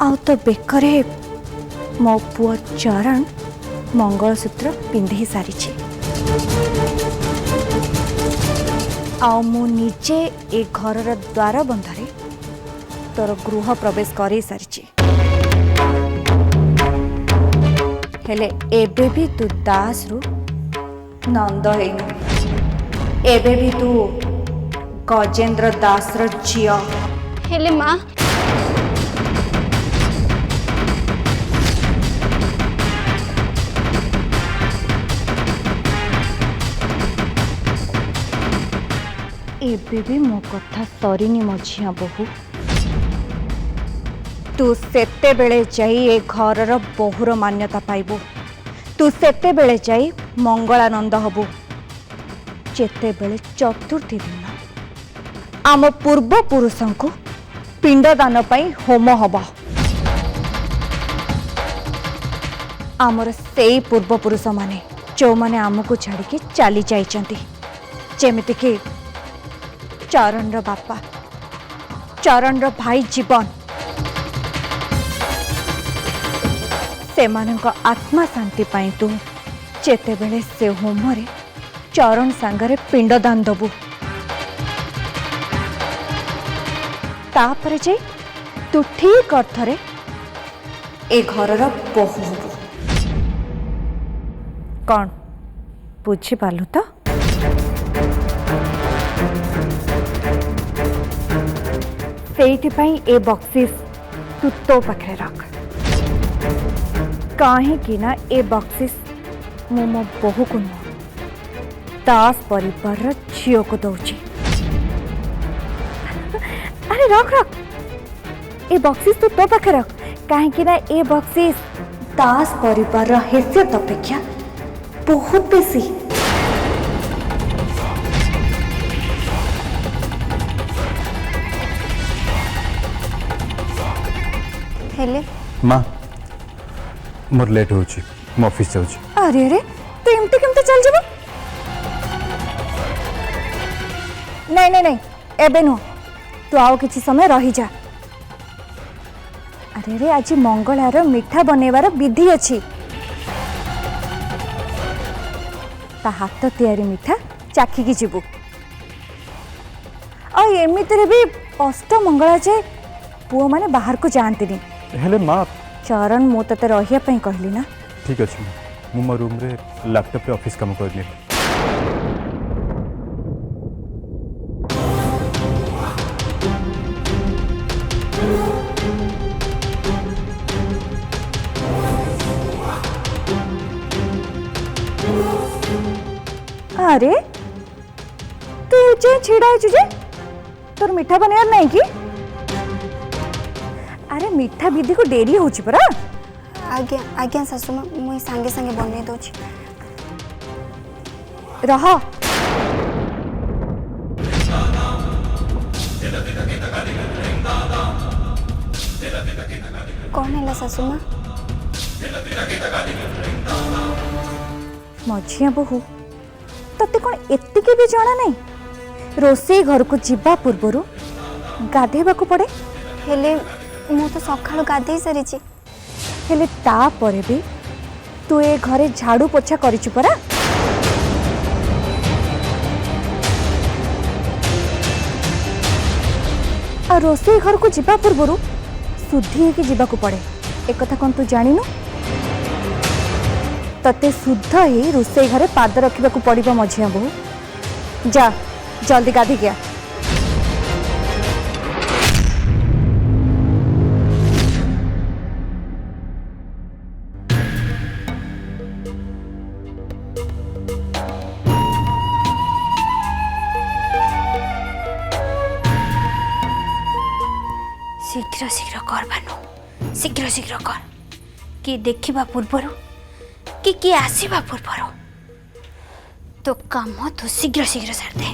आउ तो बेकरे मो पुओ चरण मंगलसूत्र पिंधि सारी आउ मु निजे ए घर द्वार बंधरे तोर गृह प्रवेश कर सारी हेले एबे भी तू दास रु नंद हेनु एबे भी तू गजेंद्र दास रो झियो हेले माँ एबे भी मो कथा सरीनी मो झिया बहु तू सेते बेले जाई ए घरर बहुर मान्यता पाइबू तू सेते बेले जाई मंगलानंद हबू जेते बेले चतुर्थी दिन आम पूर्व पुरुषों को पिंडदान पाई होम हब आमर से पूर्व पुरुष माने जो माने आमको छाड़ी चली जाइछंती जेमिति कि चरण रो बापा चरण रो भाई जीवन सेमानंक आत्मा शांति पाई तू जेते बेले से होमरे चरण सांगरे पिंडदान दबू तापरे जे तू ठीक अर्थरे ए घरर बहु हबू कौन बुझी पालु तो सेइथिपाई ए बक्सिस तू तो पाखे रख कहीं ना ए बक्सिस मो मो बहु को दास परिवार झील को दौची अरे रख रख ए बक्सिस तू तो पाखे रख कहीं ना ए बक्सिस दास परिवार हैसियत अपेक्षा बहुत बेसी हेले माँ मोर लेट होची मो ऑफिस जाउची अरे अरे तो एमती केमती चल जीव नहीं नहीं नहीं एबे नुह तू आओ किसी समय रही जा अरे अरे आज मंगलार मिठा बनैबार विधि अच्छी ता हाथ तैयारी मिठा चाखिकी जीवु और एमिति भी अष्ट मंगला जे पुओ माने बाहर को जानती हेले माँ चरण मु तते रहिया पई कहली ना ठीक अच्छे मु मो रूम रे लैपटॉप रे ऑफिस काम करनी अरे तू जे छिड़ा है जे तोर मिठा बनेयार नहीं कि अरे मिठा विधि को डेरी होची परा आज्ञा आज्ञा सासु माँ मुई सांगे सांगे बनै दोची रह कौन है सासु माँ मझिया बहु तते कौन एतिके भी जाना नहीं रोसे घर को जीवा पूर्वरु गाधेबा को पड़े हेले मु तो सकाळु गाधेई सारिची हेले ता परे भी तू ए घरे झाड़ू पोछा करिछु परा आ रोसे घर को जीवा पूर्वरु शुद्धि है कि जीवा को पड़े एक कथा कौन तू जानिनु तते शुद्ध ही रोसे घरे पाद रखिबा को पड़िबो मझिया बहु जा जल्दी गाधी गया शीघ्र शीघ्र कर भानु शीघ्र शीघ्र कर कि देखिबा पूर्वरु कि आसीबा पूर्वरु तो काम तो शीघ्र शीघ्र सार दे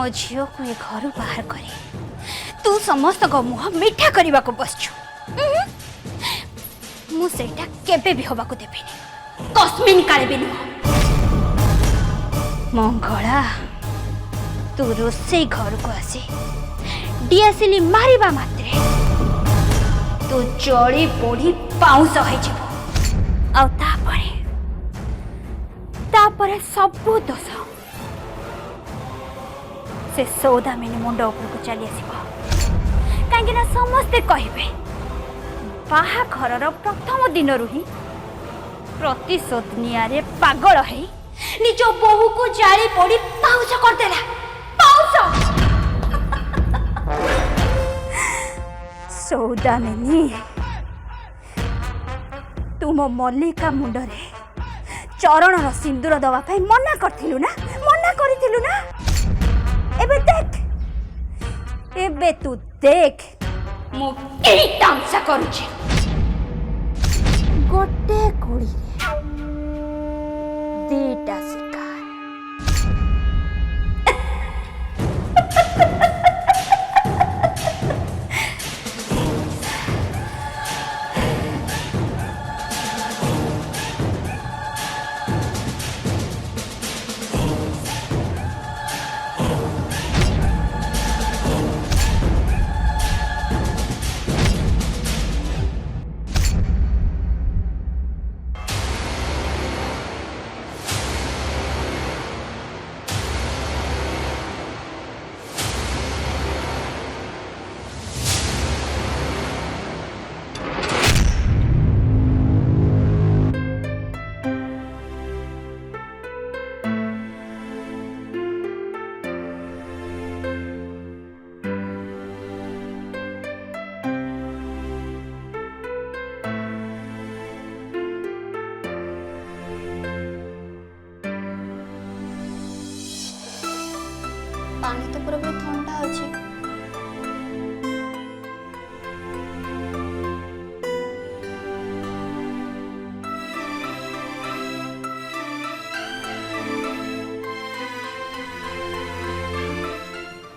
मो झील को ये घर बाहर करे तू समस्त मुह मिठा करने को बसछु मुझा केबे भी हवा को देविनी कस्मिन काले भी नुह मंगला तू रोसे घर को आसी डियासिली मारिबा मात्रे तू जड़ी पोड़ी पाउस हो तापरे सबू दोष से सौदामिनी मुंड उपरको चली आसब कहीं समस्ते कहे बाहाघर प्रथम दिन ही प्रतिशोध निआरे पागल है निज बोहू को जाली पड़ी पाउच करदेला पाउच सौदामिनी तुम मल्लिका मुंडरे चरण सिंदूर दवा मना करथिलु ना एबे तू देख मु केही तामसा करूची गोटे गोड़ी दीटा शिकार पानी तो पूरा ठंडा अच्छे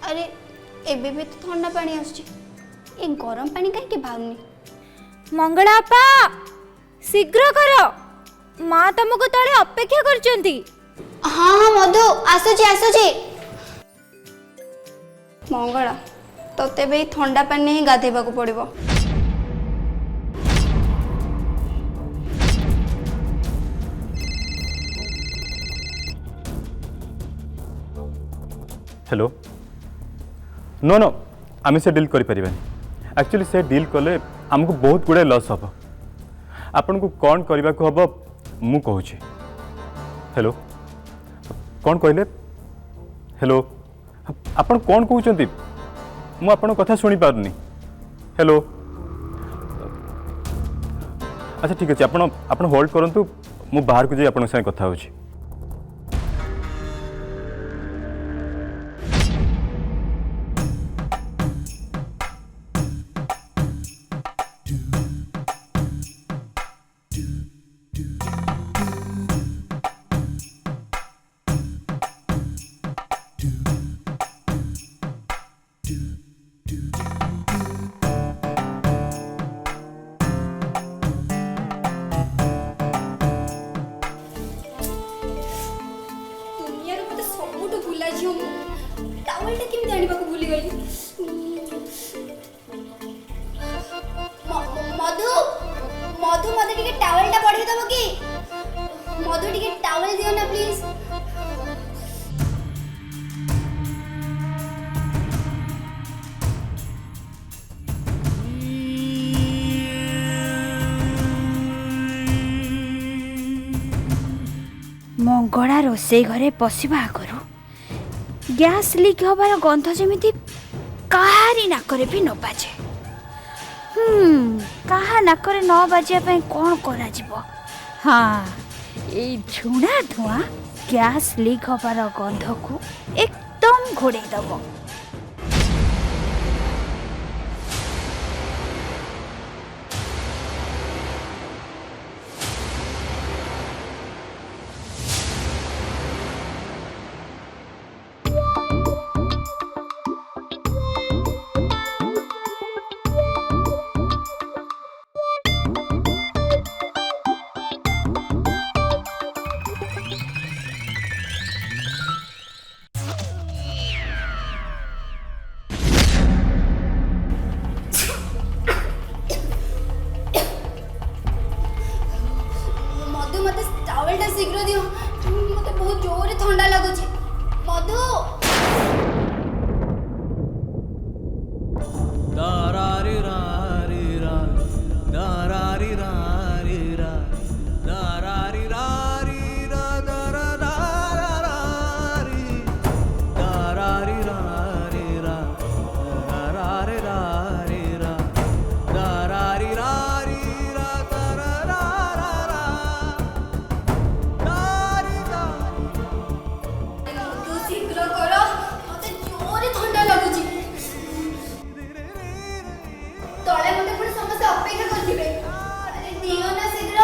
अरे एबे भी तो ठंडा पानी आछे ए गरम पानी कहीं बाहरनी मंगलापा शीघ्र कर माँ तुमको तले अपेक्षा करचंती। हाँ हाँ मधु आसुची मंगला तोते भी ठंडा पानी ही गाधेबा को पड़िबो। हेलो नो नो आम से डील करें एक्चुअली से डील कले आमको बहुत गुड़े लॉस हम आपन को कौन करने को हम मु कहूँ। हेलो कौन कहले हेलो आपन कौन कहते मु आपन कथा शुणी पारनी। हेलो अच्छा ठीक अच्छे आपन होल्ड करंतु मु बाहर को जाई आपन संगे कथा होची। मधु मधु टिके टावलटा पड़ी दबो कि मधु टिके टावल दियो ना प्लीज। मंगला रोसे घरे पशिबा आगरु गैस लीक हबार गंध जेमिति काहारी नाकरे भी न बाजे। कहा नाकरे न बाजिया पे कौन करा जिवो। हाँ ए झुणा धुआं गैस लीक हबार गंध को एकदम घोड़े दबो। ଅପେକ୍ଷା କରିଥିବେ। ଆରେ ଦିଅ ନା ଶୀଘ୍ର।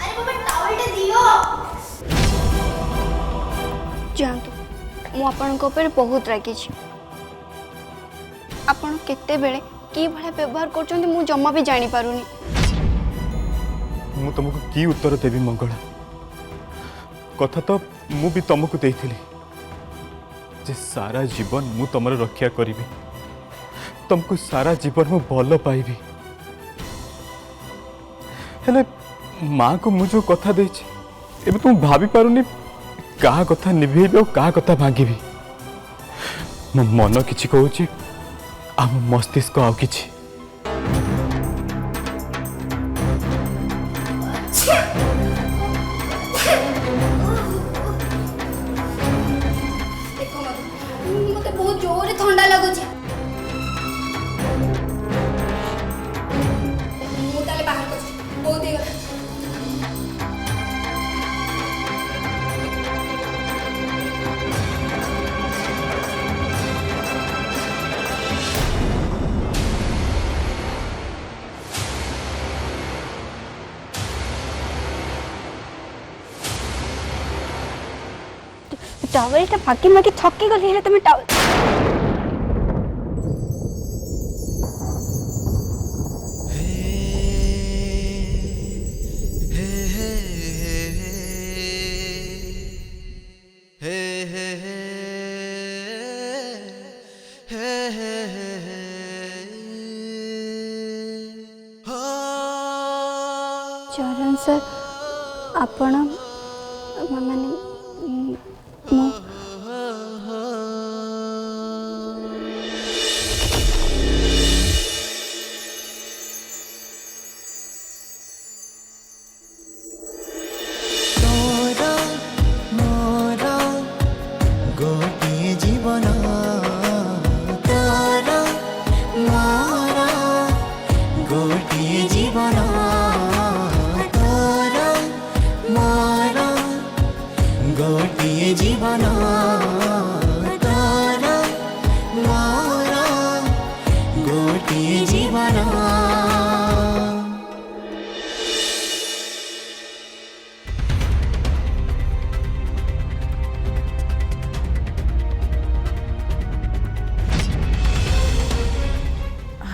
ଆରେ ବାବା ଟାୱେଲଟା ଦିଅ। ଯାଆନ୍ତୁ, ମୁଁ ଆପଣଙ୍କ ଉପରେ ବହୁତ ରାଗିଛି। ଆପଣ କେତେବେଳେ କି ଭଳିଆ ବ୍ୟବହାର କରୁଛନ୍ତି ମୁଁ ଜମା ବି ଜାଣିପାରୁନି। ମୁଁ तुमको की उत्तर देवी मंगला? कथा तो मु भी तुमको देइथिली जे सारा जीवन मु तुमर रक्षा करी, तुमको सारा जीवन मु भल पाइबी। हेले माँ को मुझे कथा देछि एबे तुम भाभी पारुनी का कथा निभेबी और का कथा भांगीबी। मो मन किछि कहूछि आ मो मस्तिष्क आउ किछि। ଦେଖ ମତେ ବହୁତ ଜୋରରେ ଥଣ୍ଡା ଲାଗୁଛି। ମୁଁ ତାହେଲେ ବାହାର କରୁଛି, ବହୁତ ହେଇଗଲା। टावलटा फाकी माकी थकी गली हेले तुम टावल चरण सर आपण माने मु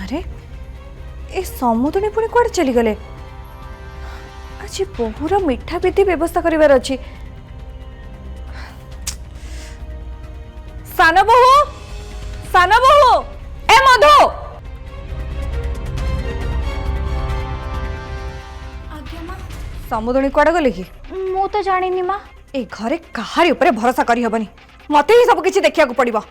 अरे ए समुद्री पुणी कुआडे चली गले? आज बहुर मिठा विधि व्यवस्था करिवार अछि। सान बहु ए मधु आज्ञा माँ। समुद्री कुआडे गले कि? मु तो जानिनी माँ। ए घरे कहारी ऊपर भरोसा करी हबनी। मते ही सब किछि देखिया को पड़िबो।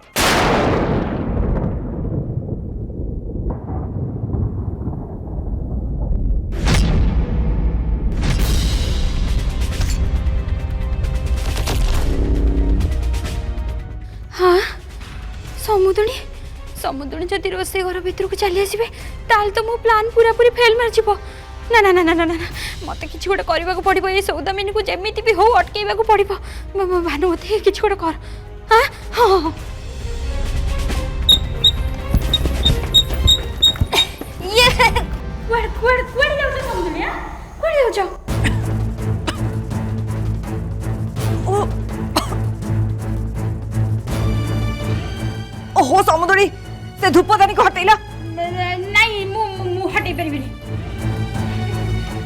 हाँ समुद्री समुद्री जदि रोसे घर भीतर को चली आसबे ताल तो मो प्लान पूरा पूरी फेल मार जीवो। ना ना ना ना ना ना मते किछि गोटे करबा को पड़िबो। ए सौदामिनी को जेमिति भी हो अटकेबा को पड़िबो। भानुमती किछि गोटे कर। हाँ हाँ ये कुआडे कुआडे कुआडे जाउ समुद्री? हां कुआडे जाउ? ओहो समुद्री से धूपदानी को हटेला नहीं मु हटै परबिनी।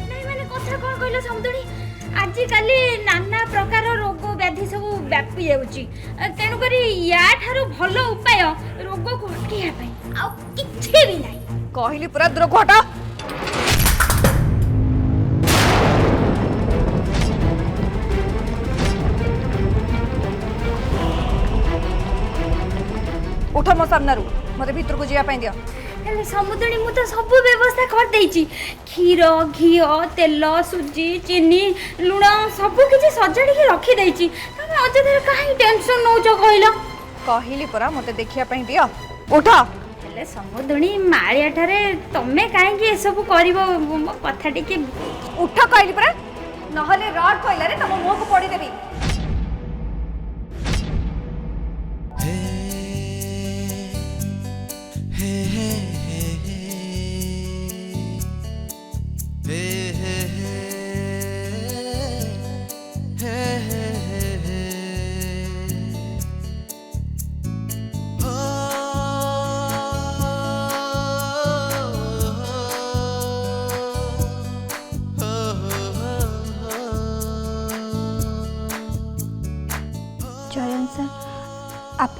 नहीं माने कथा कोन कहलो समुद्री? आज काली नाना प्रकार रोग व्याधि सब व्यापी जाउची। तेणु करी या ठारो भलो उपाय रोग को हटेया पई आ किछि भी नहीं। कहली पूरा दूर को हटा। उठ मो सामना मत भीतर को जावाई दियो। हेले समुद्री मु तो सब व्यवस्था कर देइची। खीर घी तेल सुजी चीनी लुण सब किछि सजाड़ी के रखी देइची। तमे अजधर काहे टेंशन नौ जो कहलो? कहली परा मते देखिया पई दियो। उठ हेले समुद्री मारिया ठारे तमे काहे कि ए सब करबो कथा टिके उठ कहली परा नहले रड कहला रे तम मुंह को पड़ी देबी।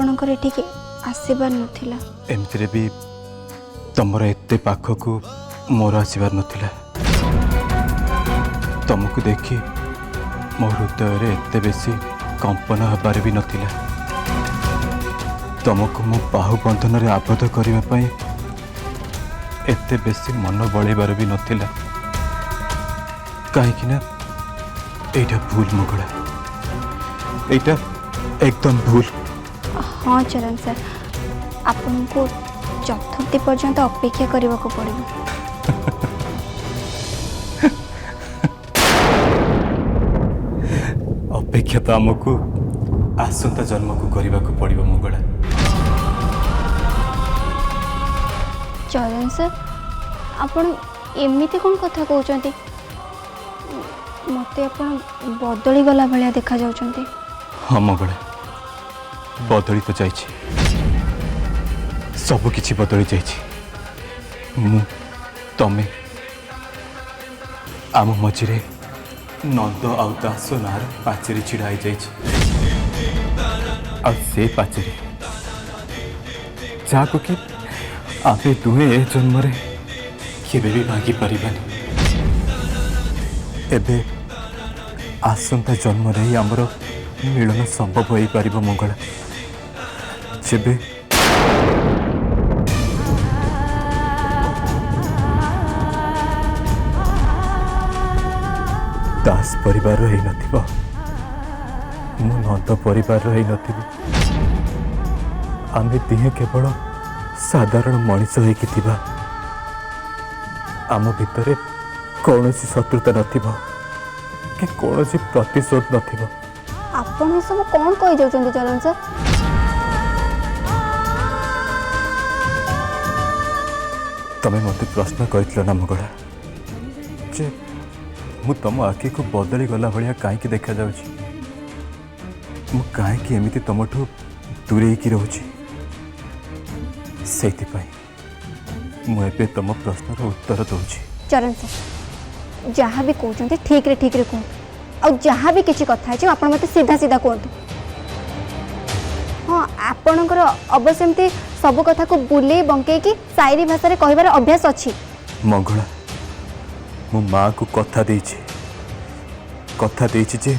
ଆପଣଙ୍କର ଏଠିକି ଆସିବାର ନଥିଲା। ଏମିତିରେ ବି ତମର ଏତେ ପାଖକୁ ମୋର ଆସିବାର ନଥିଲା। ତମକୁ ଦେଖି ମୋ ହୃଦୟରେ ଏତେ ବେଶୀ କମ୍ପନ ହେବାର ବି ନଥିଲା। ତମକୁ ମୋ ବାହୁ ବନ୍ଧନରେ ଆବଦ୍ଧ କରିବା ପାଇଁ ଏତେ ବେଶୀ ମନ ବଳେଇବାର ବି ନଥିଲା। କାହିଁକି ନା ଏଇଟା ଭୁଲ ମଙ୍ଗଳା, ଏଇଟା एकदम भूल। हाँ चरण सर, आपको चतुर्थी पर्यंत अपेक्षा करने को पड़े। अपेक्षा तो आमको आसंता जन्म को करने को पड़ो मंगला। चरण सर, आपण एमती कौन कथा कहते मत बदली गला भाया देखा जाउछंती। हाँ मंगला, बदली तो जाइए, सब किछि बदली जाइए। मु तमे आम मझिरे नंद आउ दास नार पाचेरी छिड़ाई जाइए। से पाचेरी जहाँ कि आमे दुहे ए जन्म केबे भी भागी पारिबानी। एबे आसंता जन्म ही आमर मिलन संभव हो पार मंगला। जेबे दास परिवार रही नथिबो, मु नंद परिवार रही नथिबी। आमे दिहे केवल साधारण मनीष होइकि थिबा। आम भितरे कौनसी शत्रुता नथिबो कि कौनसी प्रतिशोध नथिबो। आपण सब कौन कही जाउछंती चरण सर? तमे मते प्रश्न कहितलो ना मंगला जे मु तम आखि को बदली गला भलिया काहे देखा जाउछि। मु काहे एमिति तमठू दूरे की रहउछि। सेति पई मु एबे तम प्रश्नर उत्तर दउछि। चरण सर, जहाँ भी कहते ठीक रे कहतु, और जहाँ भी किसी कथा है आप मत सीधा सीधा कहतु। हाँ, आपणकर अवश्य एमती सब कथा को बुले बंके की शायरी भाषा रे कहबार अभ्यास अच्छी। मंगला, मो माँ को कथा देछि जे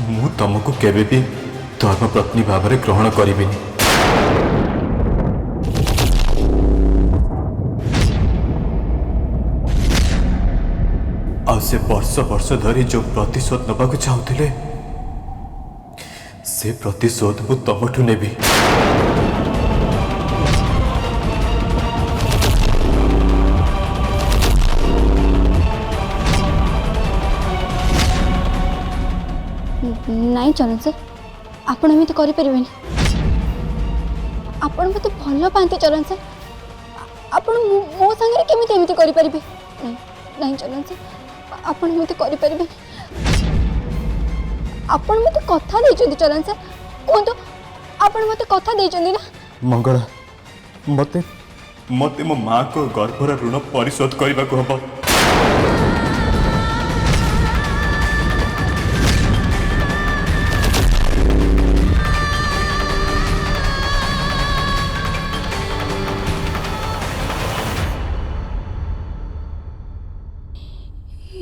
मु तुमको केबे भी धर्म पत्नी भाव में ग्रहण करिबिनी। आ से वर्ष वर्ष धरी जो प्रतिशोध नबाक चाहूले से प्रतिशोध मु तुमठू नेबी। नहीं चरण सर, आपण एमती करें। आपण मत भल पाती चरण सर, आपण मो संगे केमिति एमती करि परिबे? नहीं नहीं चरण सर, आपण एमती करि परिबे। आपण मते कथा देइछन्ती चरण सर, कोंतो आपण मते कथा देइछन्ती ना? मंगला, मते मते मो माँ को गर्भर ऋण परिशोध करने को हम।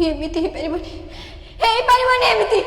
एमती हो पारिबनी एमती।